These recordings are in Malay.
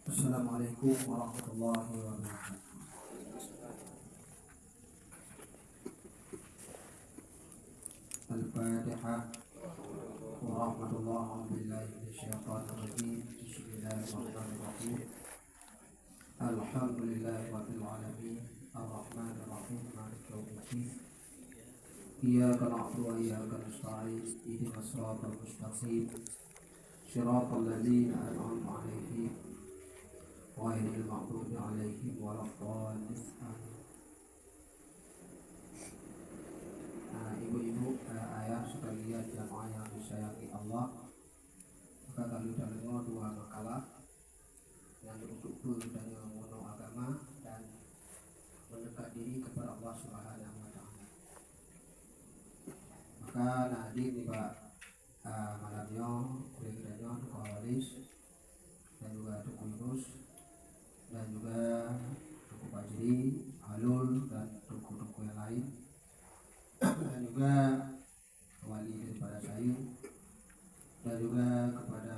Assalamualaikum warahmatullahi wabarakatuh. Al-Fatihah. Warahmatullahi billahi minasyaitonir rajim. Bismillahirrahmanirrahim. Alhamdulillahi rabbil alamin. Arrahmanir rahim. Maliki yaumiddin. Iyyaka na'budu wa iyyaka nasta'in. Ihdinas siratal mustaqim. Shiratal ladzina an'amta 'alaihim ghairil maghdubi 'alaihim waladdallin. Ibu-ibu, ayah sekalian jamaah yang disayangi Allah, maka kami sudah dengar dua makalah yang untuk budaya mono agama dan mendekat diri kepada Allah Subhanahu wa Ta'ala. Maka hadir di malamnya kuliahnya Tuku Awalis dan juga Tuku Yunus dan juga Tuku Fajri, Halul dan Tuku-Tuku yang lain, dan juga wali daripada saya, dan juga kepada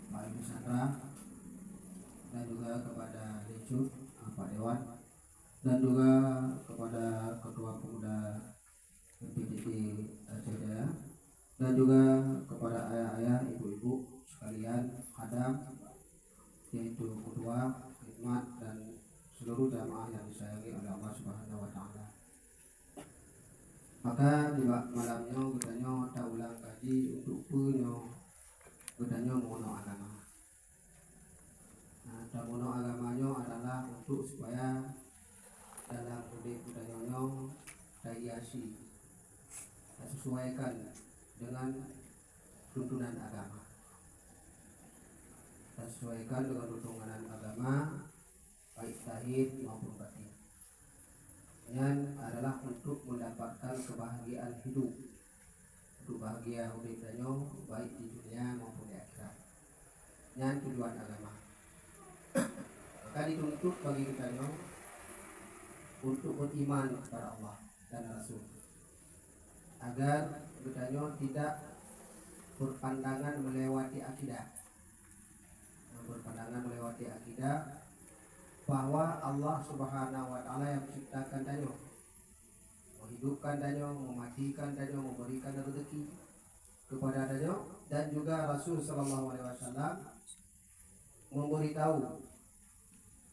Pak Ibu Sandra, dan juga kepada Lecuk, Pak Dewan, dan juga kepada Ketua Pemuda PPDT Jaya, dan juga kepada ayah-ayah, ibu-ibu sekalian, hadam, yaitu ketua, khidmat, dan seluruh jamaah yang disayangi oleh Allah Subhanahu wa Ta'ala. Maka di malamnya katanya tak ulang kaji untuk punya katanya mono agama. Nah, mono agamanya adalah untuk supaya dalam budaya dihiasi, sesuaikan dengan tuntunan agama, sesuaikan dengan tuntunan agama baik zahir maupun batin. Yang adalah untuk mendapatkan kebahagiaan hidup, untuk bahagia hidupnya baik di dunia maupun di akhirat. Yang tujuan agama. Maka dituntut bagi kita untuk beriman kepada Allah dan Rasul, agar kita tidak berpandangan melewati akidah, bahwa Allah Subhanahu wa Ta'ala yang menciptakan danyo, menghidupkan danyo, mematikan danyo, memberikan rezeki kepada danyo, dan juga Rasul sallallahu alaihi wasallam memberitahu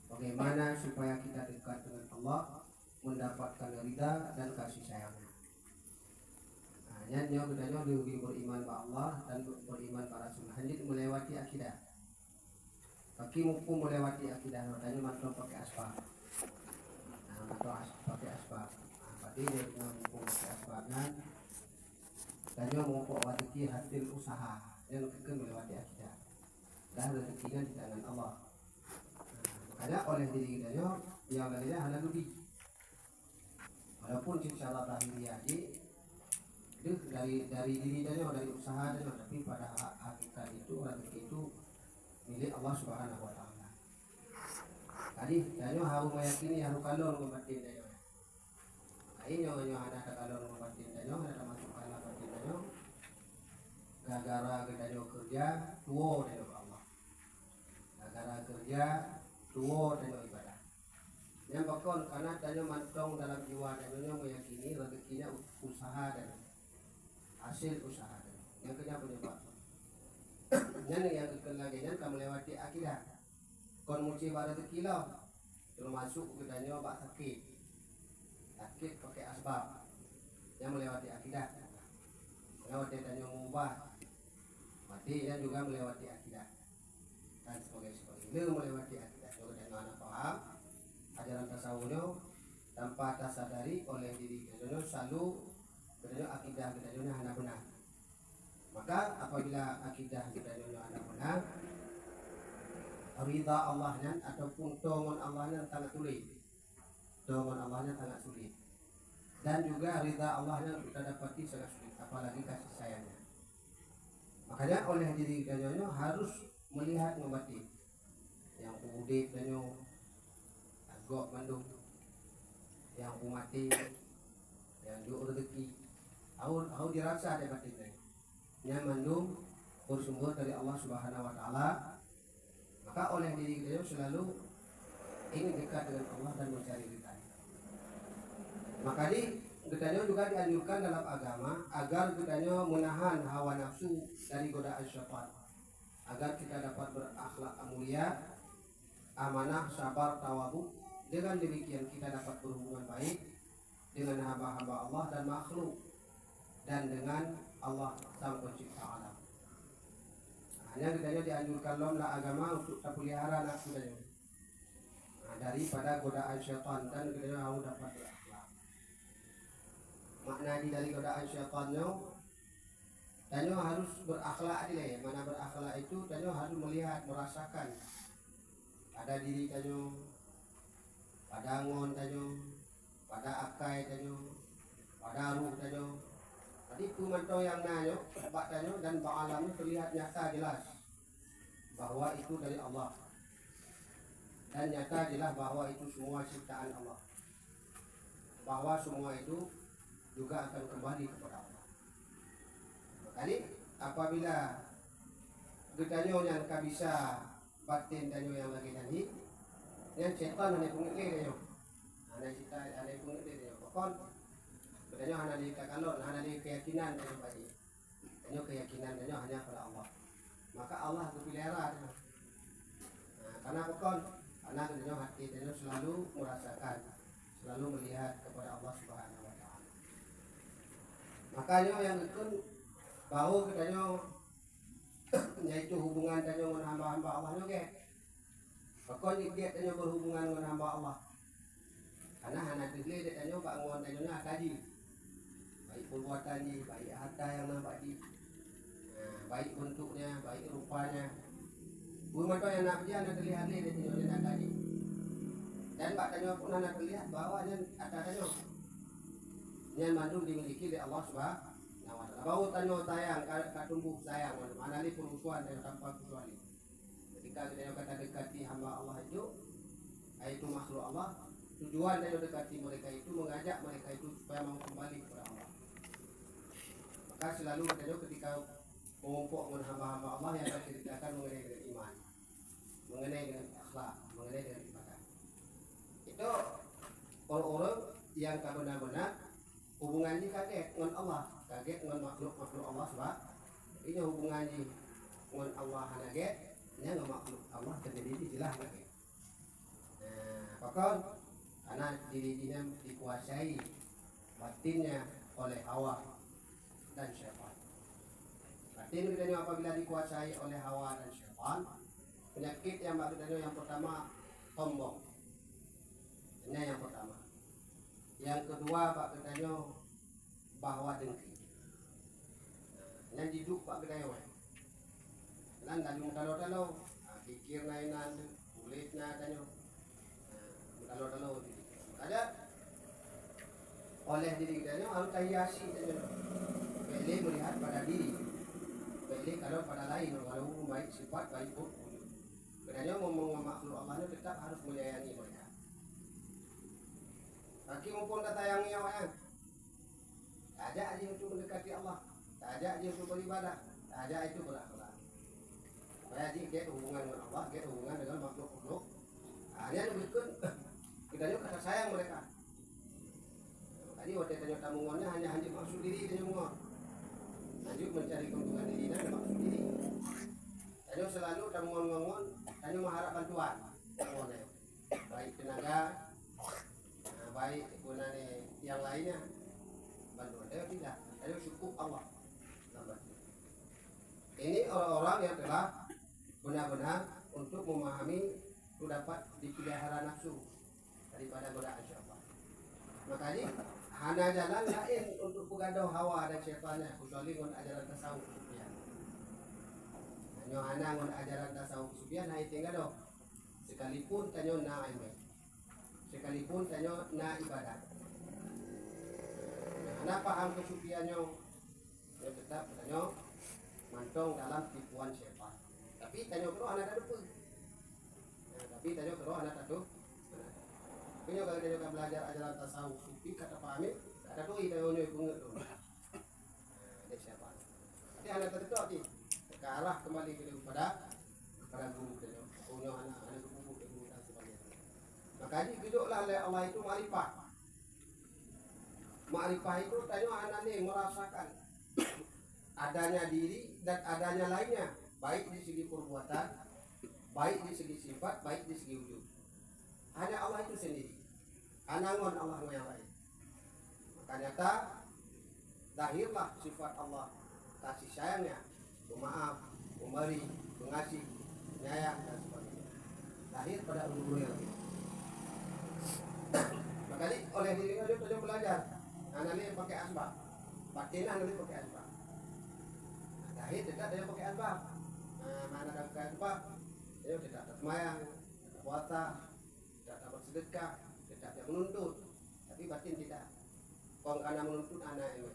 bagaimana supaya kita dekat dengan Allah, mendapatkan ridha dan kasih sayangnya. Hanya kita beriman kepada Allah dan beriman kepada Rasul, hanya melewati akidah. Kaki mumpung melewati akidah, makanya mantul pakai asbab. Pakai asbab. Berarti dia mumpung pakai asbabnya, dan mumpung rezeki hasil usaha yang melewati akidah. Dan rezekinya di tangan Allah. Makanya oleh diri kita yang lainnya hanya lebih. Walaupun insya Allah lahiriah itu dari diri kita, dari usaha dan tapi pada hakikat itu rezeki itu milik Allah Subhanahu wa Ta'ala. Tadi danyo harus meyakini, harus kalon membatin danyo. Ini ada kalon membatin danyo, ada masuk kalah batin danyo. Gara-gara danyo kerja tuo danyo ke Allah. Gara-gara kerja tuo danyo ibadah. Yang bakal karena danyo mantong dalam jiwa danyo meyakini rezekinya usaha danyo, hasil usaha danyo. Yang kerja penyebab. Dan yang kelaganya kamu lewati akidah. Kon muci pada tekilau, termasuk bedanya bak sakit pakai asbab yang melewati akidah. Melewati dan yang mengubah mati dan juga melewati akidah dan sebagainya melewati akidah. Kalau dengan anak paham ajaran tasawufnya tanpa tersadari oleh diri kita selalu bedanya akidah bedanya hanya benar. Maka apabila akidah kita ada benar, ridha Allahnya ataupun dorongan Allahnya sangat sulit. Dorongan Allahnya sangat sulit. Dan juga ridha Allahnya kita dapati sangat sulit, apalagi kasih sayangnya. Makanya oleh diri kita harus melihat membati yang udip dan agak mandung, yang mati, yang juga rezeki. Aku dirasa ada batin yang mandung bersumber dari Allah Subhanahu wa Ta'ala maka oleh diri kita selalu ingin dekat dengan Allah dan mencari ridhanya. Maka kita juga dianjurkan dalam agama agar kita menahan hawa nafsu dari godaan syaitan, agar kita dapat berakhlak mulia, amanah, sabar, tawadhu. Dengan demikian kita dapat berhubungan baik dengan hamba-hamba Allah dan makhluk, dan dengan Allah Sang Pencipta alam. Hanya kita dianjurkan dalam agama untuk kita pelihara nafsu daripada godaan syaitan, dan kita harus dapat berakhlak. Makna dari godaan syaitannya, kita harus berakhlak dia. Mana berakhlak itu kita harus melihat, merasakan pada diri kita, pada ngon tanyo, pada akai tanyo, pada ruh tanyo. Tadi kumantau yang nanyo, bak tanyo dan bak alamnya terlihat nyata jelas bahwa itu dari Allah, dan nyata jelas bahwa itu semua ciptaan Allah, bahwa semua itu juga akan kembali kepada Allah. Tadi apabila getanyo yang tak bisa batin tanyo yang lagi tadi, yang setan hanya pengikir dia, hanya pengikir dia. Pokon, katanya hanya di kakalon, hanya di keyakinan dia bagi. Katanya keyakinan dia hanya pada Allah. Maka Allah berpelihara dia. Karena pokon, karena katanya hati dia selalu merasakan, selalu melihat kepada Allah Subhanahu Wa Taala. Makanya yang itu bahwa katanya yaitu hubungan dia dengan hamba-hamba Allah juga. Pokoknya dia tanya berhubungan dengan hamba Allah. Karena anak diri dia tanya bangun tanya kaji. Baik perbuatannya, baik harta yang nampak di, baik bentuknya, baik rupanya. Bukan yang nak dia anak terlihat dia tanya kaji. Dan pak tanya pun anak terlihat bahwa dia ada tanya. Yang mandu dimiliki oleh Allah Subhanahu Wa Taala. Bau tanya sayang, tumbuh sayang, mana ni perusuhan yang tanpa kecuali. Ketika kita kata dekati hamba Allah itu makhluk Allah, tujuan dari dekati mereka itu mengajak mereka itu supaya mau kembali kepada Allah. Maka selalu kita ketika mengumpul dengan hamba-hamba Allah yang akan ceritakan mengenai dengan iman, mengenai dengan akhlak, mengenai dengan ibadah. Itu orang-orang yang benar-benar hubungannya kaget dengan Allah, kaget dengan makhluk Allah sebab ini hubungannya dengan Allah kaget. Nya nggak makhluk Allah terjadi jelas lagi. Pokok karena dirinya dikuasai batinnya oleh hawa dan syaitan. Batin kita apabila dikuasai oleh hawa dan syaitan, penyakit yang yang pertama sombong. Ini yang pertama. Yang kedua kita bahwa dengki. Yang hidup kita dan tadi kalau pikir nainan kulit na tanyo kalau ada oleh diri kita harus hiasi tanyo pilih melihat pada diri, pilih kalau pada lain kalau baik sifat baik pun katanya ngomong makhluk Allah tetap harus menyayangi mereka. Kaki maupun kata yang orang tak ada aja untuk mendekati Allah, tak ada aja untuk beribadah, tak ada itu berakhlak. Jadi dia hubungan dengan Allah, dia hubungan dengan makhluk-makhluk. Hanya demikian kita juga kata sayang mereka. Tadi waktu tanya tamungannya hanya maksud diri dia semua. Lanjut mencari keuntungan diri dan maksud diri. Tanya selalu tamungan tanya mengharap bantuan. Baik tenaga, baik guna yang lainnya. Bantuan dia tidak. Tanya cukup Allah. Ini orang-orang yang telah benar-benar untuk memahami itu dapat dipelihara nafsu daripada godaan syaitan. Makanya hanya jalan lain untuk pegadau hawa dan syaitannya kecuali dengan ajaran tasawuf sufian. Hanya dengan ajaran tasawuf sufian hai tinggal dong. Sekalipun tanyo na ilmu, sekalipun tanyo na ibadah. Karena paham kesufiannya tetap tanyo mantong dalam tipuan syaitan. Tapi tanyo kero anak ada tapi tanyo kero anak ada. Tapi kalau tanyo belajar ajaran tasawuf sufi kata pahami, ada tuh ide onyo bunget tuh. Ada syaitan. Tapi anak tertentu ke arah kembali kepada pada guru kita punya anak guru dan sebagainya. Maka diduduklah oleh Allah itu ma'rifah. Ma'rifah itu tanya anak ini merasakan adanya diri dan adanya lainnya, baik di segi perbuatan, baik di segi sifat, baik di segi wujud. Hanya Allah itu sendiri. Anangon Allah yang lain. Maka nyata lahirlah sifat Allah, kasih sayangnya, pemaaf, pemberi, pengasih, penyayang dan sebagainya. Lahir pada uluhiyah. Maka oleh dirinya dia perlu belajar. Analis pakai asbab, batin analis pakai asbab. Lahir tidak dia pakai asbab. Mana ada pakai asbab? Dia tidak tersemayang, tidak puasa, tidak dapat sedekah, tidak dia menuntut. Tapi batin tidak. Kong karena menuntut anak ini.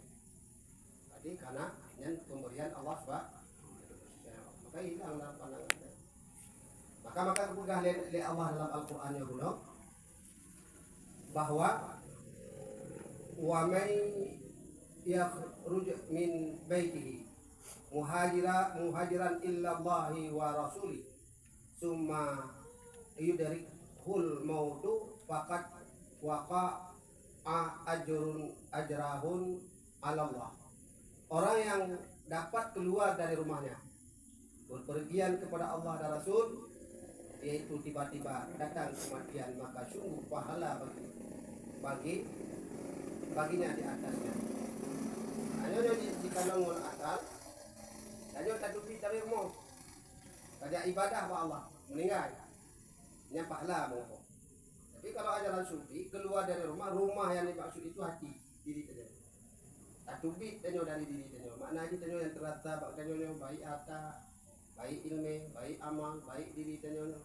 Jadi karena yang pemberian Allah subhanahu. Maka hilang dalam pandangan. Maka kepegah oleh Allah dalam Al-Quran ya guna bahwa wa may yakhruj min baitihi muhajiran illa Allahi wa rasuli summa yudrikhul mautu faqad waqa'a ajrahun 'ala Allah. Orang yang dapat keluar dari rumahnya berpergian kepada Allah dan Rasul, yaitu tiba-tiba datang kematian, maka sungguh pahala baginya di atasnya. Hanya jika nongol asal, hanya tak dupi tapi mau pada ibadah wa Allah meninggal, nya pahala mau. Tapi kalau ajaran sufi keluar dari rumah yang dimaksud itu hati diri saja. Tak dupi tanyo dari diri tanyo. Maknanya tanyo yang terasa tanyo baik harta, baik ilmu, baik amal, baik diri tanyo.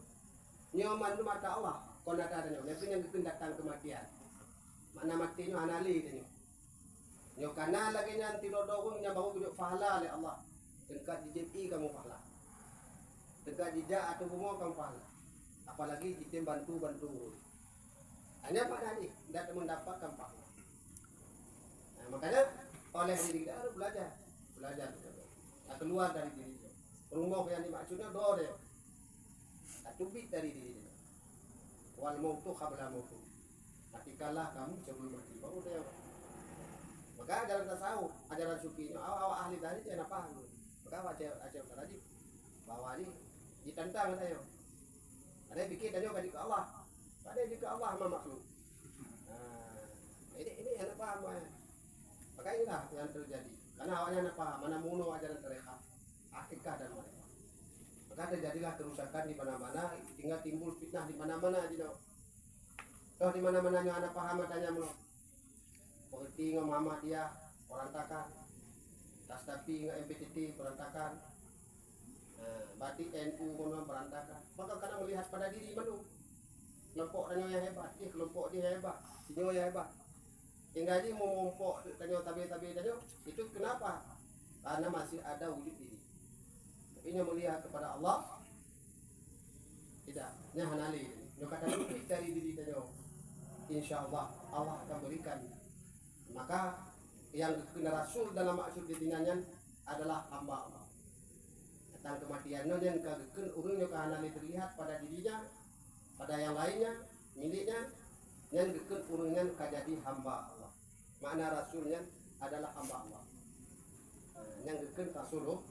Nyoman tu mata Allah, kon ada tanyo. Tapi yang datang kematian. Mana matinya anali tanyo. Nyo kana lagi nanti dodong nya baru duduk pahala oleh Allah. Dekat di JPI kamu pahala. Dekat jejak atau semua kamu pahala. Apalagi kita bantu. Hanya Pak Nadi tidak mendapatkan pahala. Nah, makanya oleh diri kita harus belajar. Nah, keluar dari diri itu. Rumah yang dimaksudnya doa dia. Tubit dari diri dia. Wal mautu qabla mautu. Matikanlah kamu sebelum mati. Baru dia. Maka ajaran tasawuf, ajaran sufi ini awal ahli tadi dia paham. Maka ajaran tadi bahwa ini ditentang katanya. Ada bikin tanya ke Allah. Ada juga Allah sama makhluk. Nah, ini anak paham ya. Maka inilah yang terjadi. Karena awalnya anak paham mana muno ajaran mereka, akikah dan mereka. Maka terjadilah kerusakan di mana-mana, hingga timbul fitnah di mana-mana gitu. Toh di mana-mananya anak paham katanya muno. Seperti ngamama dia perantakan, tas tapi nggak MPTT perantakan, batik NU kono perantakan. Maka karena melihat pada diri menu, kelompok tanya yang hebat, kelompok dia hebat, sinyo yang hebat. Hingga dia mengompok tanya tabi tanya, itu kenapa? Karena masih ada wujud diri. Tapi nya melihat kepada Allah, tidak, nya hanali. Nya kata lebih dari diri tanya. Insya Allah akan berikan. Maka yang kena Rasul dalam maksud ditinanya adalah hamba Allah. Tentang kematiannya yang kageken urungnya kehanali terlihat pada dirinya, pada yang lainnya, miliknya, yang kageken urungnya kajadi hamba Allah. Makna Rasulnya adalah hamba Allah. Yang kageken Rasulullah,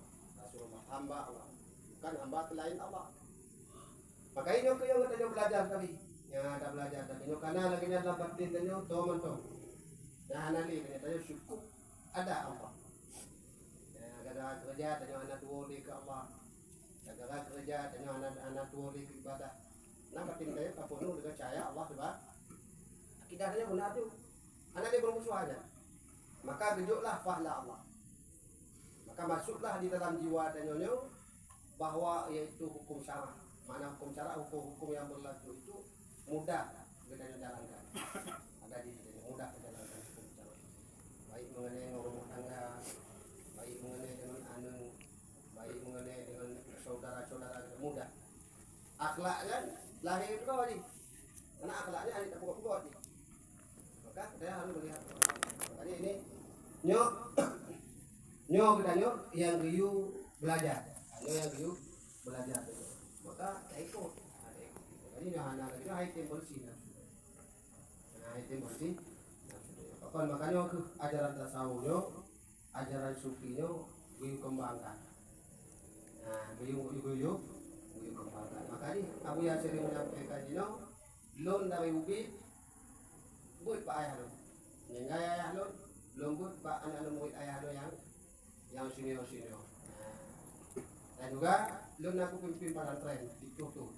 hamba Allah, bukan hamba selain Allah. Maka ini yang kita belajar tadi. Ya ada belajar tadi. Karena lagi dalam batin tanya toman. Nah, nanti katanya cukup ada Allah. Ya, gara-gara kerja tanya anak tua ke Allah. Gara-gara kerja tanya anak tua ke ibadah. Nah, batin saya penuh dengan cahaya Allah sebab akidahnya benar tu. Anak dia bermusuh aja. Maka gejoklah pahala Allah. Maka masuklah di dalam jiwa tanya bahwa yaitu hukum syara. Mana hukum syara, hukum yang berlaku itu mudah kita jalankan. Ada di sini mudah menjalankan hukum syara. Baik mengenai rumah tangga, baik mengenai dengan anak, baik mengenai dengan saudara-saudara, mudah. Akhlaknya lahir itu kau ni. Karena akhlaknya ada tak pokok-pokok ni. Maka kita harus melihat. Makanya ini nyok kita yang riu belajar. Yang riu belajar. maka tak ikut. Jadi hana lagi item bersih nafsu. Nah item bersih nafsu. Kan makanya ke ajaran tasawufnya, ajaran sufinya beliau kembangkan. Nah beliau kembangkan. Makanya Abu Yasir menyampaikan lon dari ubit buat pak ayah lo. Yang ayah lo, lembut pak anak lo buat ayah lo yang senior. Dan juga lon aku pimpin pesantren di Tutu.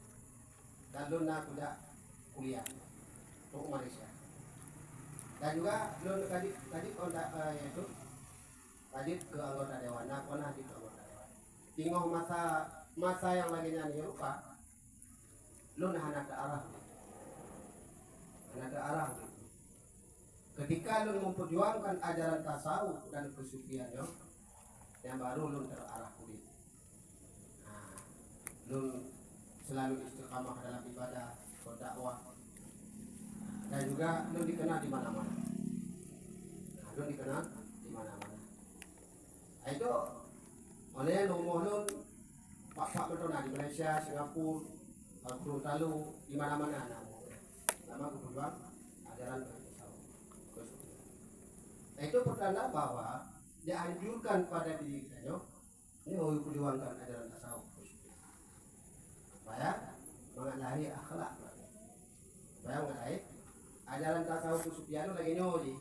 Dan lon aku dah kuliah ke Malaysia. Dan juga lon tadi kontak yaitu tadi ke anggota dewan. Nah, pernah di anggota dewan. Tinggal masa yang lagi nyanyi lupa. Lon anak ke arah. Ketika lon memperjuangkan ajaran tasawuf dan kesufiannya, yang baru lon terarah kulit. Lun selalu istiqamah dalam ibadah, berdakwah, dan juga lun dikenal di mana-mana. Lun dikenal di mana-mana. Nah, itu oleh nomor lun pak betul di Malaysia, Singapura, Gorontalo, di mana-mana nama keperluan ajaran tasawuf. Nah, itu pertanda bahwa dianjurkan pada diri kita ini mau perjuangkan ajaran tasawuf supaya mengenai akhlak, supaya mengenai ajaran tasawuf kesufian lagi nyori,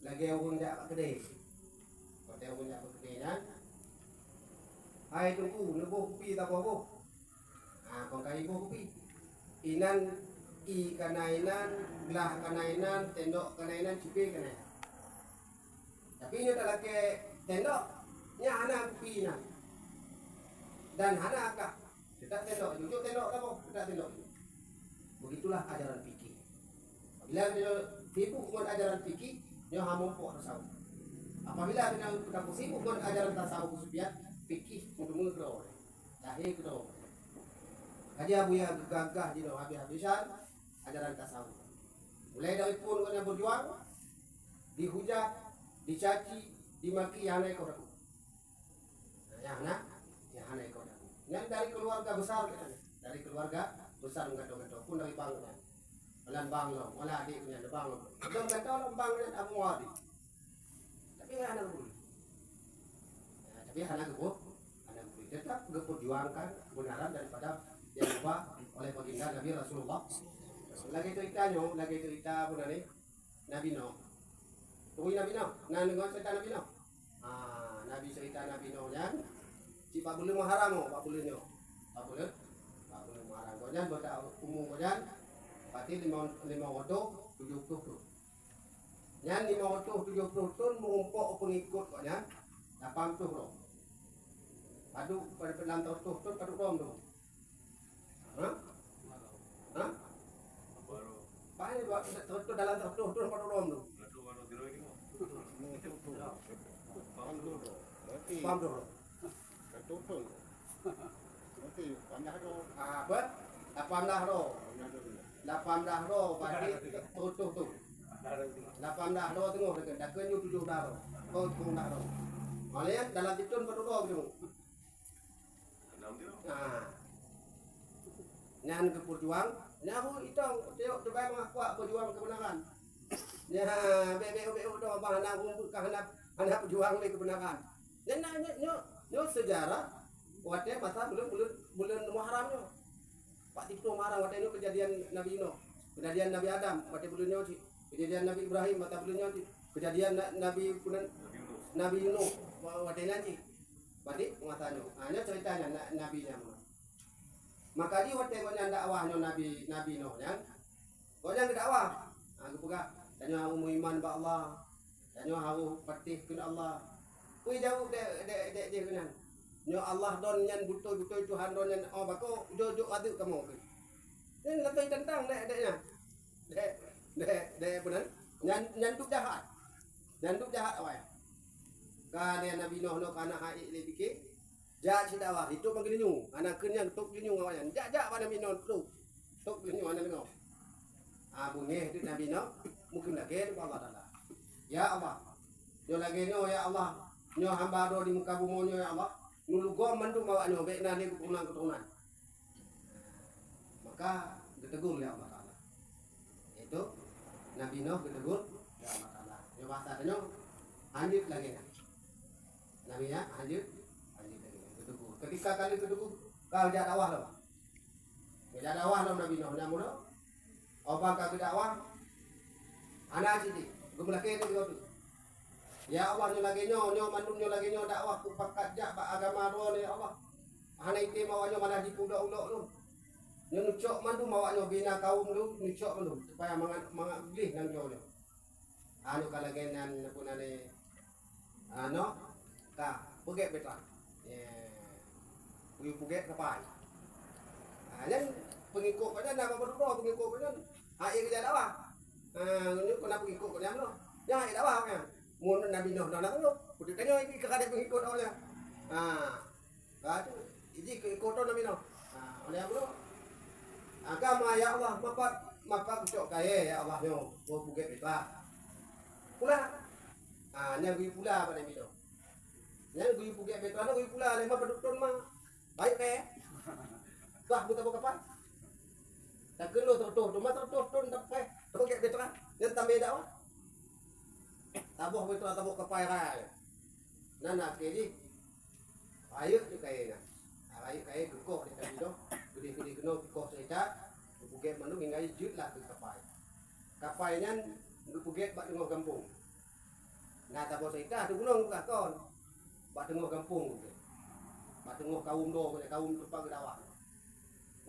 lagi orang jak kedai, kalau orang jak kedainya, hai tunggu, nebo kopi tak apa, kau kali kopi, inan i kanainan, gelah kanainan, tendok kanainan, cipi kanainan. Tapi ini tak lagi tendok, ni anak kopi na, dan anak akak. Tidak tendok, jujur tendok apa? Tidak tendok. Begitulah ajaran fikih. Bila sibuk dengan ajaran fikih, dia hampuk tasawuf. Apabila kita sibuk dengan ajaran tasawuf kesufian, fikih mula-mula kedua. Lahir kedua. Jadi Abu ya gagah di habis-habisan ajaran tasawuf. Mulai dari pun yang berjuang, dihujat, dicaci, dimaki, yang naik kau daku. Yang naik kau daku. Yang dari keluarga besar katanya. Dari keluarga besar gato-gato pun dari bangnya. Malah banglo, malah adiknya ada banglo. Dong kata orang bangnya Abu Wadi. Tapi anak guru. Tapi anak guru tetap berjuangkan kebenaran daripada yang diubah oleh baginda Nabi Rasulullah. Lagi cerita apa ni? Nabi Nuh. Tunggu Nabi Nuh. Nah, dengar cerita Nabi Nuh. Nabi cerita Nabi Nuh nya. Si Pak Bulu Muharram, Pak Bulu Nuh. Pak Bulu Muharram. Kojan berda umum kojan. Pati 5 waktu 70 tu. Nyan 5 waktu 70 tu mengumpuk pengikut kojan 80 roh. Padu pada penantau tu padu rom tu. Hah? Pak ini buat tu dalam tu padu rom tu. Pam tu. Betul. Nanti pandai tu. Apa? 18 roh. 18 roh padi tutup tu. 18 roh tengok dekat. Dah kenyu 7 roh. Kau pun dah roh. Malaikat dalam titun padu roh tu. Nyan ke perjuang, nyabu itong tengok coba mengakuak perjuang kebenaran. Nya bebek do bang anak ngumpul ka anak perjuang le kebenaran. Dan nyo sejarah wate masa bulan Muharram nyo. Pak Tikto Muharram wate nyo kejadian Nabi Nuh, kejadian Nabi Adam, wate bulan nyo kejadian Nabi Ibrahim, mata bulan nyo kejadian Nabi Nuh, wate nanti. Badik matanya. Hanya ceritanya Nabi nya. Maka di waktu kau yang dakwahnya Nabi Nuh nya. Kau yang dakwah. Aku pegah. Tanya aku iman ba Allah. Tanya aku patih ke Allah. Kui jauh de kenan. Nyo Allah don nyan betul-betul Tuhan don nyan oh bako jojo aduk kamu. Ini lebih tentang nya. De benar. Nyan tu jahat. Nyan tu jahat awak. Kalian Nabi Nuh kana hai le fikir ja si dakwah itu panggil nyu anak kenyang tok nyu awan ja pada Nabi Nuh tok nyu anak dengar bunyi itu Nabi Nuh mungkin lagi Allah Taala ya Allah yo lagi nyo ya Allah nyo hamba do di muka bumi nyo ya Allah nulu go mandu mawa nyo be na ni keturunan maka ditegur oleh Allah Ta'ala. Itu Nabi Nuh ditegur oleh Allah Ta'ala. Yang bahasanya lanjut lagi kan. Nabi nya lanjut lagi ditegur. Ketika kali ditegur, kau jadi dakwah loh. Jadi dakwah loh Nabi Nuh. Namun apa kau dakwah? Anak sini, gue melaki itu juga tu. Ya Allah lagi nyo mandum nyo lagi nyo dakwah ku pakat jak ba agama ro ni Allah. Hana ite mawanyo malah dipudak-udak tu. Nyo nucok mandum mawanyo bina kaum tu nucok mandum supaya mangat boleh nang nyo. Anu kalagenan punane ano ka pugek betra. Puyu pugek kapai. Yang pengikut pada nak berdoa pengikut pada ai kerja dakwah. Ni kena pengikut pada amno. Ya ai dakwah kan. Mun Nabi Nuh nak tu, putih kanyo iki kakak pengikut awaknya. Itu ini keikotan Nabi Nuh. Oleh apa tu? Agama ya Allah mapak cok kaya ya Allah nyo, mau pugek betra. Pula, nyang gui pula pada Nabi Nuh. Nyang gui pugek betra no gui pula lema pedutun mah. Baik kaya. Wah, buta buka apa? Tak kena tertuh, cuma tertuh tak pugek betra. Yang tambah dakwah. Tabuh betul tabuh kepai raya. Nana kiri. Ayuk tu kaya na. Ayuk kaya gekoh di tadi tu. Gede kena gekoh seja. Puget manu hingga jut lah ke kepai. Kepai nya puget bak tengah kampung. Nah tabuh seja tu gunung buka kon. Bak tengah kampung. Bak tengah kaum do, kaum tempat dakwah.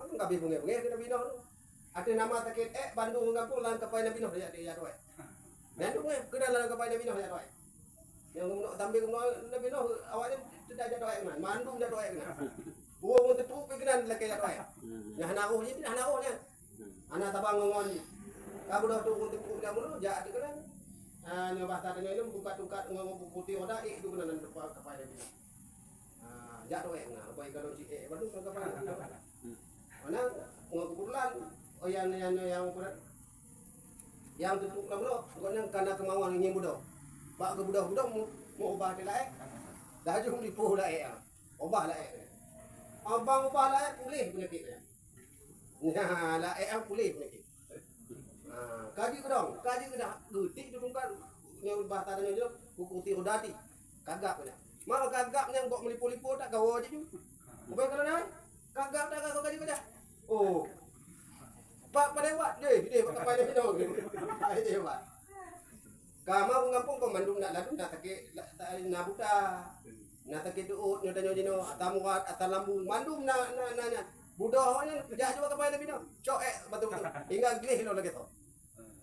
Mak enggak bingung-bingung ke Nabi Nuh. Ada nama takit Bandung kampung lan kepai Nabi Nuh dia doai. Dan tu kena dalam kepada Nabi Nuh ya doai. Yang nak tampil Nabi Nuh awaknya tidak ada doai kan. Mandum dah doai kan. Buang tu kena laki ya doai. Yang naruh ni tidak naruhnya. Anak tabang ngon. Kamu dah tu untuk dia mulu jak tu kan. Nyo bahasa tanya itu buka-buka ngomong putih oda itu kena nan depan kepada Nabi Nuh. Jak doai kan. Apa ikan uci baru kepada Nabi Nuh. Mana kebetulan yang yang tutup lamlo pokoknya karena kemauan ingin budak pak ke budak-budak mau ubah dia lain dah jom lipuh lain ubah lain abang ubah lain pulih penyakitnya nah lain pulih penyakit kaji ke dong kaji ke dah getik tu kan yang bahasa tanya je kuku tiru dati kagak punya malah kagaknya kok melipu-lipu tak kau aja tu ubah kalau naik kagak dah kau kaji ke dah oh Pak lewat dia pakai pada video gitu. Ai dia buat. Kamu ngampung ko mandung nak lalu nak take nak buta. Nak take duut nyo danyo jino atamuat atalambung mandum na budah awaknya kerja juga kepada video. Cok betul-betul. Hingga glih lo lagi tu.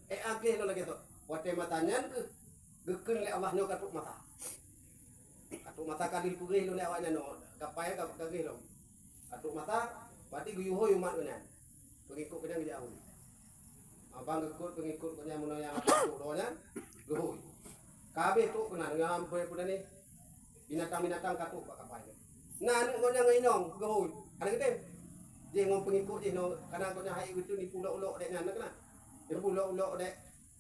Aglih lo lagi tu. Wate matanya ke geken le Allah nyo katuk mata. Katuk mata kadil pugih lo le awaknya no. Kapai ka glih lo. Katuk mata berarti guyuh umat nya. Pengikut kena jauh. Abang pengikut kena mun yang doanya gehui. Kabeh tu kena dengan ampe punya ni binatang-binatang katuk pak kapai. Nah ni kena nginong gehui. Ada kita. Dia ngom pengikut dia no kana kena hai itu ni pulau-pulau dek ngana kena. Dia pulau-pulau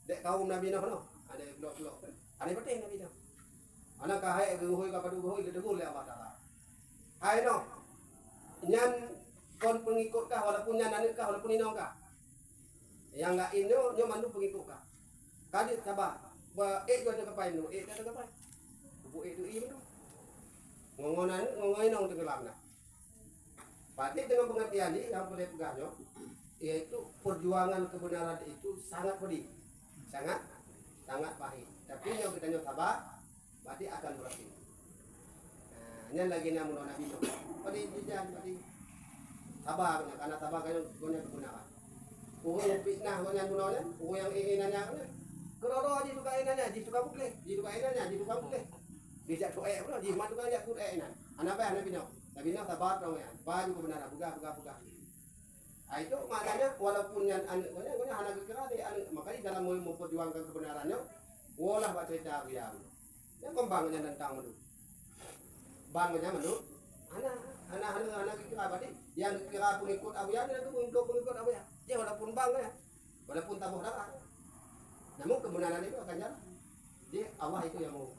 dek kaum Nabi Nuh no. Ada pulau-pulau. Ada penting Nabi Nuh. Anak kahai gehui ka padu gehui degur le Allah Taala. Hai no. Nyan kon pengikut kah walaupun nyananit kah walaupun inong kah yang enggak nyo mandu pengikut kah kadit sabar ba jo ada kapai no ada kapai bu itu mandu ngongonan inong tenggelam nah berarti dengan pengertian ini yang boleh pegahnya yaitu perjuangan kebenaran itu sangat pedih sangat pahit tapi yang kita nyo sabar berarti akan berhasil nyan lagi namun Nabi no pedih berarti sabar karena sabar kan punya kebenaran. Yang fitnah yang gunanya, yang inginannya kan. Kerana di tukar inannya, di tukar boleh, di tukar inannya, di tukar boleh. Dijak tu pula, di mana tukar jak tu inan. Anak apa Nabi Nuh sabar dong ya. Baju kebenaran, buka. Itu maknanya walaupun yang anaknya anak kira dia makanya dalam memperjuangkan kebenarannya, walah baca cerita dia. Yang kembangnya tentang menurut. Bangnya menurut anak kira berarti yang kira pengikut Abu Yan itu pengikut Abu Yan. Dia walaupun bangga, walaupun tabuh darah. Namun kebenaran itu akan jalan. Jadi Allah itu yang mau.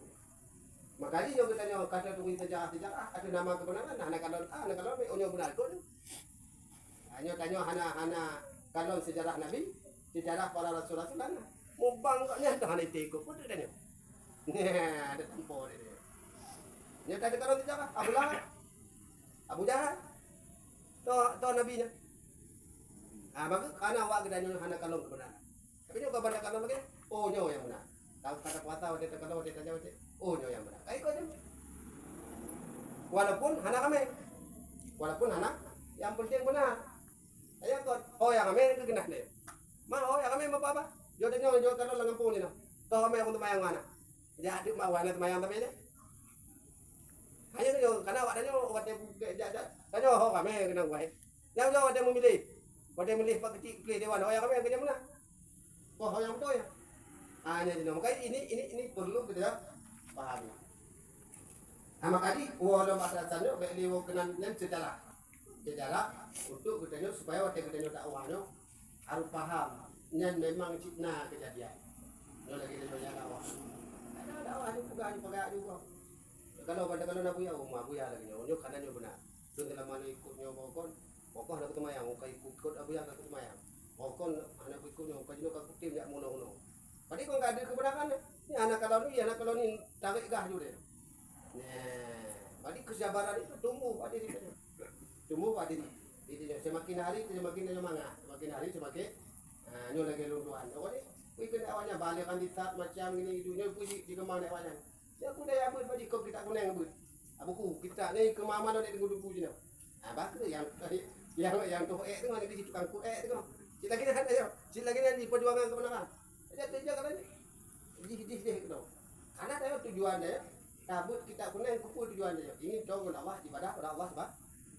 Makanya yang kita kata tunggu sejarah ada nama kebenaran. Anak kalau onyo benar kok. Tanya hana kalau sejarah Nabi, sejarah para rasul-rasul mana? Mubang koknya dah hana ikut pun tanya. Ada tempo dia. Nya tadi kalau sejarah Abu Jahal. To Nabi nya. Maka kana awak gedanya hana kalau kebenaran. Tapi nyo kabar kalau begini, oh nyo yang benar. Tahu kata kuasa dia kalau dia tanya oh nyo yang benar. Kai kau walaupun hana yang penting benar. Ayo kot, oh yang kami itu kena nih. Oh yang kami apa? Jodohnya kalau langampung ni no. Toh kami aku tumayang mana? Jadi mau wana tumayang tapi ni. Hanya tu karena awaknya awak dia oh kami kena buat. Yang awak dia memilih. Awak milih pak kecil pilih dewan. Oh yang kami kerja mana? Oh yang betul ya. Hanya jadi makanya ini perlu kita pahami. Makanya walau masalahnya beliau kenal sejarah untuk kita supaya waktu kita dakwahnya harus paham yang memang cipna kejadian. Kalau lagi banyak dakwah, ada dakwah itu bukan pakai juga. Kalau nabi ya abu ya lagi nyo karena nyo benar. Tuh dalam mana ikutnya pokok nak ketumayang, ikut abu ya nak ketumayang. Pokok anak ikutnya, kau kau tim jak mono. Padahal kau nggak ada kebenaran. Ini anak kalau ni tarik gah juga. Jadi kesabaran itu tumbuh pada dirinya. Semakin hari semakin semangat, semakin nyo lagi lunduan. Jadi kena awalnya balikan di saat macam ini hidupnya puji di kemana awalnya. Ya aku dah abut bagi kau kita kunang abut. Abuku kita ni ke mana nak tengok puji nak. Bagus yang tu tu mana di situ kan tu. Sila lagi ada yo. Sila lagi di perjuangan kebenaran. Jadi jaga ni. Di tu. Karena tahu tujuannya. Tabut kita kunang kumpul tujuannya. Ini dong Allah ibadah pada Allah sebab.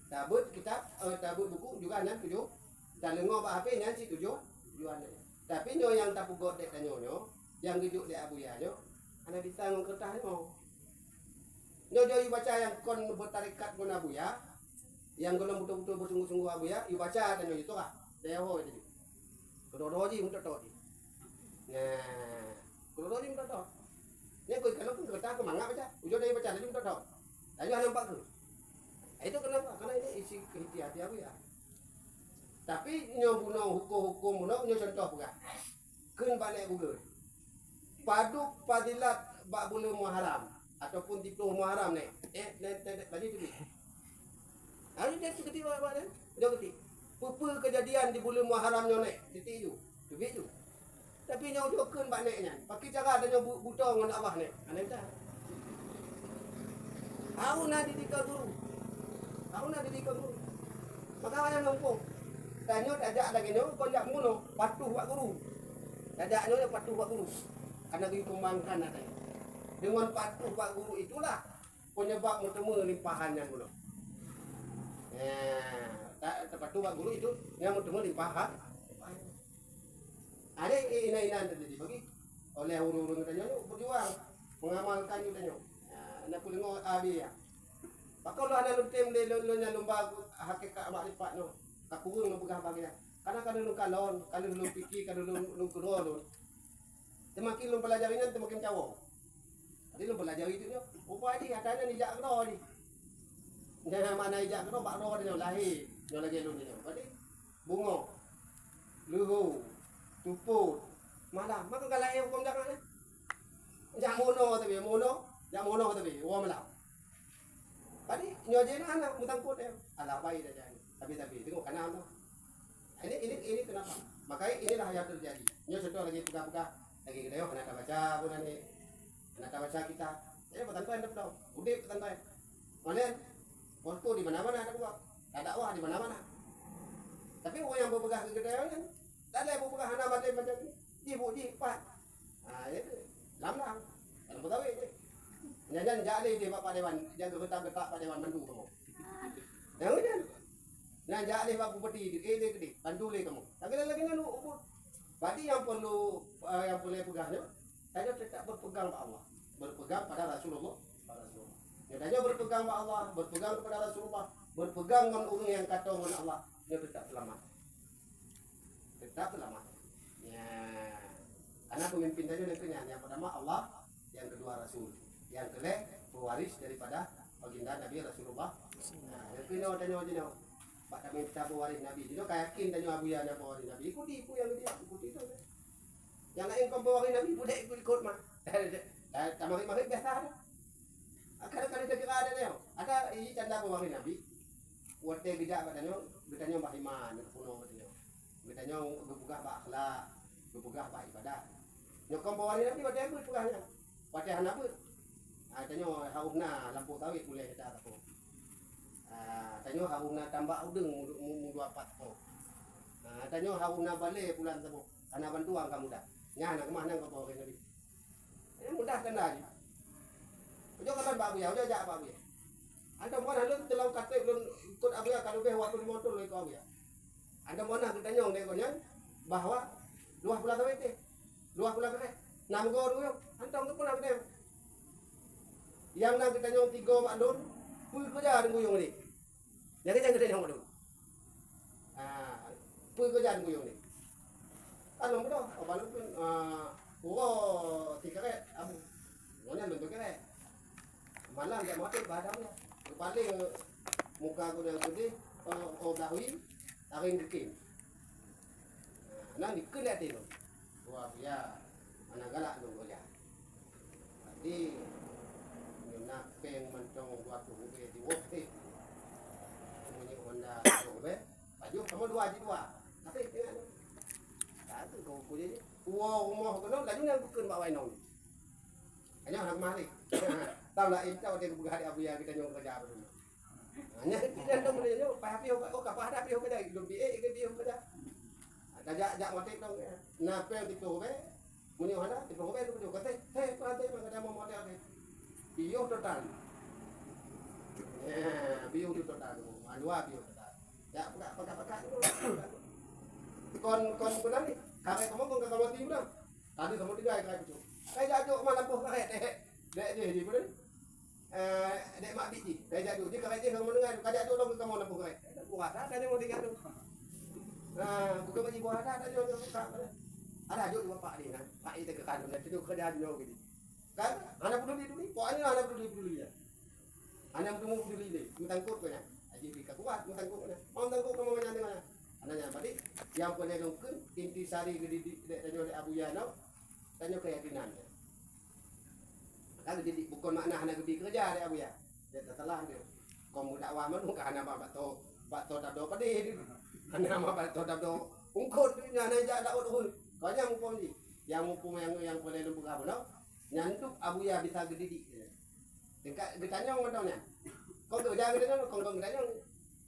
Tabut kita tabut buku juga nan tujuh. Dan lengo apa nan si tujuannya. Tapi nyo yang tak pugot dek nyo, yang hidup dek abuya nyo, ana bisa ngkertas nyo. Nyo jo baca yang kon bertarikat kon abuya, yang golong betul-betul bersungguh-sungguh abuya, i baca nyo itu kah? Deho itu. Kedoroji untuk tahu. Nah, kedoroji untuk tahu. Ni kalau pun kertas ke mangga baca, ujo dari baca tadi untuk tahu. Ayo nampak tu. Itu kenapa? Karena ini isi kehati-hati abuya. Tapi nyo bunuh hukum bunuh nyo contoh bukan. Keun balik Google. Paduk padilat bak bulan Muharram ataupun 10 Muharram ni. Tadi tu. Hari dia seketik buat ni. Dia ketik. Apa kejadian di bulan Muharram nyo ni? Titik tu. Tu. Tapi nyo keun bak naiknya. Pakai cara ada nyo buta dengan Allah ni. Ana dah. Aku nak didik guru. Maka ana nombor. Tanya tajak lagi nyo kau jak muno patuh buat guru. Tajak nyo patuh buat guru. Karena dikembangkan ada. Dengan patuh buat guru itulah penyebab utama limpahannya guru. Tak patuh buat guru itu yang utama limpahan. Ada ina terjadi bagi oleh urung-urung tanya berjuang mengamalkan itu tanya. Nak pulengo abi ya. Pakau ada lutem de lonya lomba hakikat makrifat no. Kakurung pegah bagi dia. Karena kalau lu fikir, kalau lu kurang, semakin lu pelajari ni semakin jauh. Jadi lu pelajari itu, upaya dia katanya ni jak kero ni. Jangan mana jak kero, bak kero dia lahir, dia lagi lu ni. Jadi bunga, luhu, tuput, malam. Maka kalau lahir hukum jangan ni. Jak mono tapi, wah malam. Jadi nyojeنا anak mutangkut dia, alah baik dah jadi. Tapi tengok kanan tu. Ini kenapa? Makanya inilah yang terjadi. Nyo contoh lagi pegang-pegang lagi kita kena tak baca pun ni. Kena tak baca kita. Petantuan dah tahu. Udah petantuan. Kemudian waktu di mana-mana ada buat. Ada dakwah di mana-mana. Tapi orang yang berpegang ke kita kan tak ada berpegang hana macam ni. Di pat. Itu lam. Kalau betul ni. Jangan jadi dia Pak Dewan, jaga getak-getak Pak Dewan bantu kamu. Yang ni. Nah, jadi Pak Bupati gede, bantu le kamu. Tapi lagi ni lu. Berarti yang perlu pegangnya, saya tetap berpegang pada Allah, berpegang pada Rasulullah. Dia berpegang pada Allah, berpegang kepada Rasulullah, berpegang dengan orang yang kata dengan Allah, dia tetap selamat. Ya. Karena pemimpin tadi yang pertama Allah, yang kedua Rasul. Yang kelima pewaris daripada baginda Nabi Rasulullah. Yang kedua tanya. Pak kami kita waris Nabi. Jadi kayakin tanya Abu Ya napa waris Nabi. Ikuti yang dia ikuti itu. Yang lain kau waris Nabi budak ikut mah. Tamari-mari biasa ada. Kadang-kadang kita ada dia. Ada ini tanda waris Nabi. Wate bijak katanya bahiman kuno katanya. Katanya berbuka pak akhlak, berbuka pak ibadah. Nyokong waris Nabi wate apa pegahnya? Wate apa? Tanya hauna lampu tawit boleh kita apa? Tanya hauna tambah udeng mu 24 po. Tanya hauna balik bulan temu. Karena bantuan kamu dah. Nya nak kemana kau bawa Nabi? Ini mudah kan dah. Ojo kan Pak Buya, ojo jak Pak Buya. Anda mana lu telau kata belum ikut Abu Ya kalau be waktu di motor le kau ya. Anda mana kita nyong dek konya bahwa luah pula kau itu. Luah pula kau. Nam go dulu. Anda untuk pula kau. Yang nak kita nyong 3 Pak Lun. Pui kerja dengan guyung ni. Jadi jangan kita nyong dulu. Pui kerja dengan guyung ni. Kalau betul, kalau pun, tiga kali, abu, mana bentuk kali, malam dia mati badannya, paling muka aku yang gede, dahui, taring bikin, nang diken ya tino, wah dia, mana galak dong dia, jadi, nak peng mencong waktu ube di wote, semuanya Honda ube, baju kamu 2 aja 2, tapi dengan tu kau kuliah ni. Rumah kau lagi yang bukan bawa inong. Hanya orang malik. Tahu lah itu dia buka hari Abu Ya kita nyong kerja apa dulu. Hanya kita dong dia nyong payah piu oh kapal ada piu kerja hidup dia ke piu kerja. Jak motif dong. Napa yang itu be? Muni ada itu be tu kata hei tu ada mana mau motif ada. Piu total. Piu total. Alwa piu total. Ya pakai kon benar ni. Kakek kamu kau kamu tinggal. Tadi kamu 3 kakek itu. Kayak jatuh mana pun kakek. Dek di mana? Dek mak biji. Kayak jatuh. Dia kakek dia kamu dengar. Kayak jatuh dong kamu nak pun kakek. Buat ada ni mau tinggal tu. Bukan bagi buat ada dia buka. Ada juga bapak ni kan. Pak itu ke kandung dan itu kerja dia gitu. Kan? Anak peduli dulu. Pokoknya anak peduli ya. Anak peduli deh. Mutangkut kau ya. Aji bika kuat mutangkut kau. Mau tangkut kamu mana dengan anaknya berarti yang boleh mungkin intisari tanya oleh Abu Ya no tanya keyakinannya kan jadi bukan makna anak lebih kerja dari Abu Ya dia telah dia kamu dakwah mana bukan anak bapak to tado pade anak bapak to tado ungkut nyana jak dakwah tu kau yang mumpung ni yang mumpung yang boleh lumpuh Abu no nyantuk Abu Ya bisa gedidik dekat ditanya orang tahunya kau kerja gitu kau kerja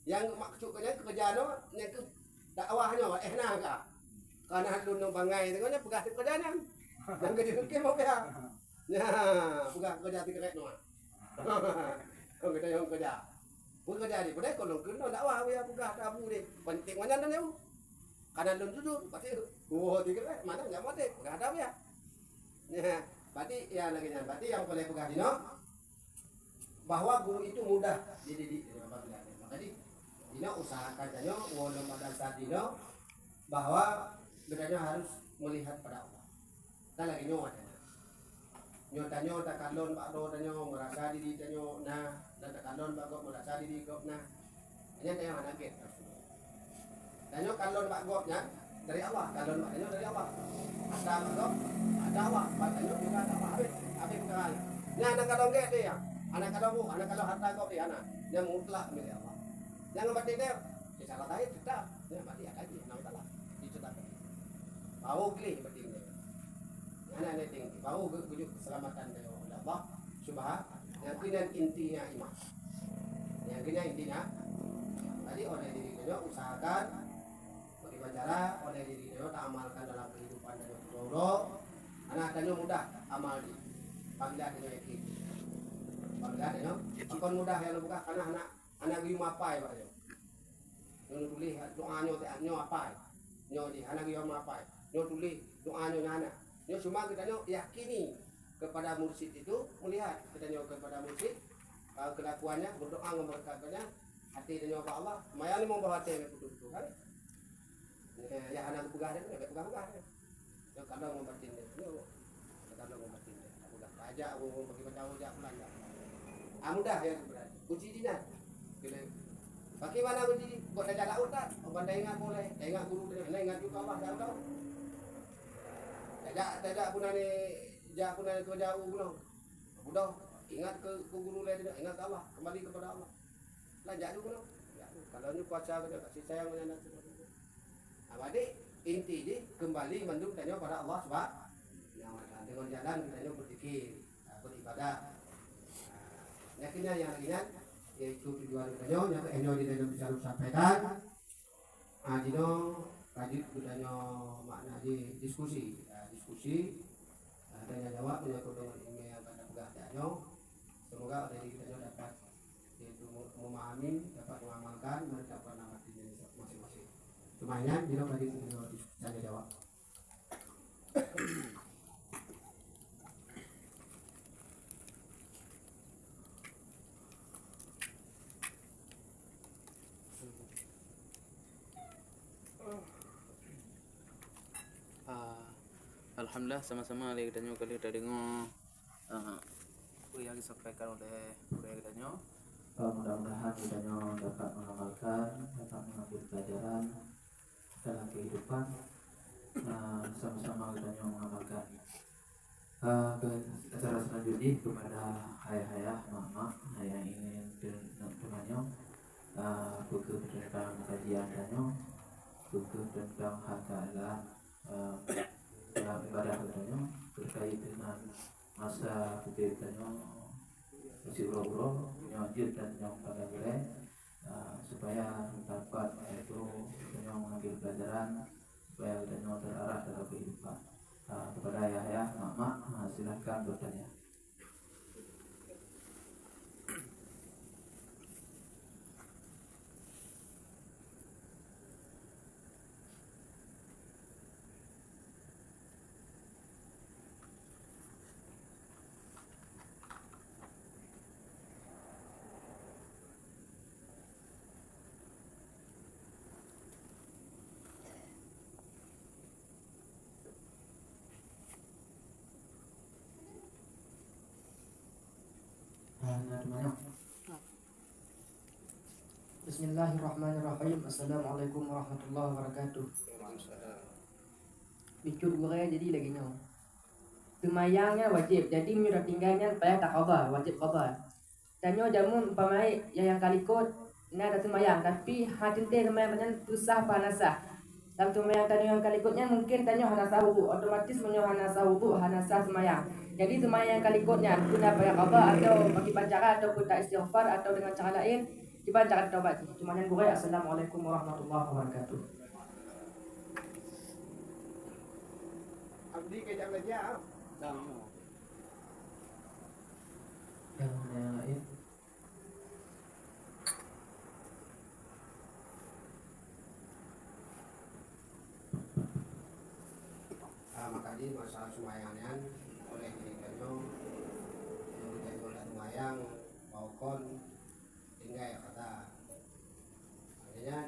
yang maksudnya kerja no yang dakwahnya enak kah? Karena dulu bangai tengoknya pegas kerjanya. Yang gede mau ya. Ya, pegas kerja tiket no. Kau kita yang kerja. Pun kerja di pada kalau kena dakwah ya pegas tabu deh. Penting mana dan jauh. Karena dulu jujur pasti tiket mana enggak mati pegas tabu ya. Ya, berarti ya lagi berarti yang boleh pegas dino bahwa guru itu mudah dididik apabila. Makanya dino usahakan tanya walaupun pada saat dino bahwa bedanya harus melihat pada Allah. Kita lagi nyawa tanya tak kalon Pak Do tanya merasa diri tanya nah dan tak kalon Pak Gop merasa diri Gop nah. Ini tanya mana ke? Tanya kalon Pak Gopnya dari Allah, kalon Pak tanya dari Allah. Ada Pak Gop, ada Allah, Pak tanya juga ada Allah. Habis kan. Nah anak kalon ke dia. Anak kalon harta Gop dia anak. Yang mutlak milik Allah. Jangan berarti dia salah tadi tidak, dia berarti ada lagi nama salah itu tak. Bau geli berarti dia. Anak tinggi, bau bujuk keselamatan dari Allah Subhanahu. Yang kena intinya iman. Yang kena intinya, tadi oleh diri dia usahakan bagaimana cara oleh diri dia tak amalkan dalam kehidupan dan Allah. Anak tanya mudah amal di, panggilan dia yakin. Panggilan dia, akan mudah yang buka karena anak gim apa ya Pak yo. Nyo tulis doanya nyo apa? Nyo di anak gim apa? Nyo tulis doanya nyana. Nyo cuma kita nyo yakini kepada mursyid itu melihat kita nyo kepada mursyid kelakuannya berdoa memberkatkannya hati dia nyo Allah. Mayang mau bawa hati betul kan? Ya anak pegang dia pegang. Yo kalau mau batin dia. Yo kalau mau batin dia. Udah aja aku bagi baca aja pulang. Mudah ya berarti. Kunci dina. Bagaimana begini? Buat dah laut tak? Orang dah ingat boleh. Dah ingat guru dia. Dah ingat juga Allah. Dah tahu. Tak pun ni. Jak pun ni kau jauh pun. Budak ingat ke guru dia tidak. Ingat Allah. Kembali kepada Allah. Lanjak dulu pun. Kalau ni kuasa kita kasih sayang dengan anak. Adik inti je kembali menduk tanya pada Allah sebab dengan jalan kita berzikir, beribadah. Yakinnya yang ringan yaitu tujuan kita yang enyo di dalam bisa sampaikan. Dino tadi budanya makna di diskusi, tanya jawab menyangkut dengan ilmu yang pada pekerjaannya. Semoga dari kita dapat yaitu memahami, dapat mengamalkan, menetapkan nama diri masing-masing. Semuanya dino tadi tanya jawab. Alhamdulillah sama-sama kita kali kita dengar apa yang disampaikan oleh kita. Mudah-mudahan kita dapat mengamalkan, dapat mengambil pelajaran dalam kehidupan. Sama-sama kita mengamalkan. Ke acara selanjutnya kepada ayah-ayah, mak-mak yang ingin dengannya buku tentang kajian danyo, buku tentang harta Allah dalam ibadah katanya terkait dengan masa kegiatannya masih buru-buru nyajir dan yang pada boleh supaya dapat itu yang mengambil pelajaran supaya katanya terarah dalam kehidupan. Kepada ayah-ayah, mak-mak silakan bertanya. Bismillahirrahmanirrahim. Assalamualaikum warahmatullahi wabarakatuh. Bincur gue jadi lagi nyo. Semayangnya wajib. Jadi menyudah tinggalnya payah tak qada, wajib qada. Tanyo jamun umpamai yang kalikot ini ada semayang tapi hati semayang panjang susah panasah. Dalam semayang tanyo yang kalikotnya mungkin tanyo hanasah wudu, otomatis menyo hanasah wudu, hanasah semayang. Jadi semayang yang kalikotnya guna payah qada atau bagi bacara atau kita istighfar atau dengan cara lain coba jangan taubat. Cuma yang gue assalamualaikum warahmatullahi wabarakatuh. Abdi kejam aja. Yang lain. Makanya masalah semayangnya oleh dirikannya yang kita semayang maupun tinggal ya kata artinya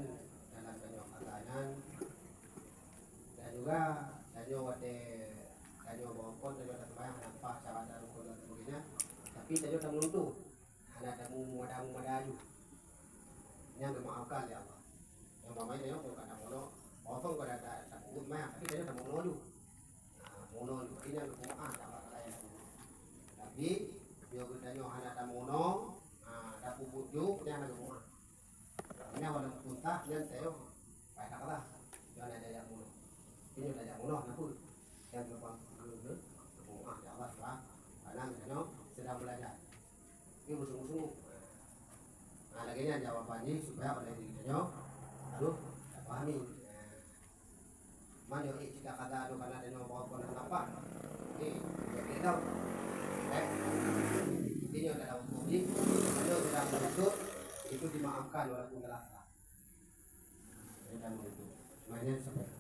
dalam banyak katanya dan juga danyo wate danyo maupun danyo semayang nampak cara dan rukun dan sebagainya tapi danyo tak menentu ada madamu yang memaafkan ya Allah yang mamanya danyo kalau kata mono maupun kalau ada tak memaaf tapi danyo tak mono mono ini yang berdoa dapat saya tapi dia bertanya ada mono ada bujuk yang ada rumah ini orang puntah yang tahu baik taklah yang ada yang mono ini ada yang mono nak yang berbuat rumah ya Allah sebab karena kita sedang belajar ini bersungguh-sungguh lagi nya jawabannya supaya oleh dirinya aduh tak pahami mana jika kata aduh karena ada bawa konon apa ini kita ini adalah uji kalau sudah bersyukur itu dimaafkan walaupun telah salah. Ini kan begitu. Semuanya seperti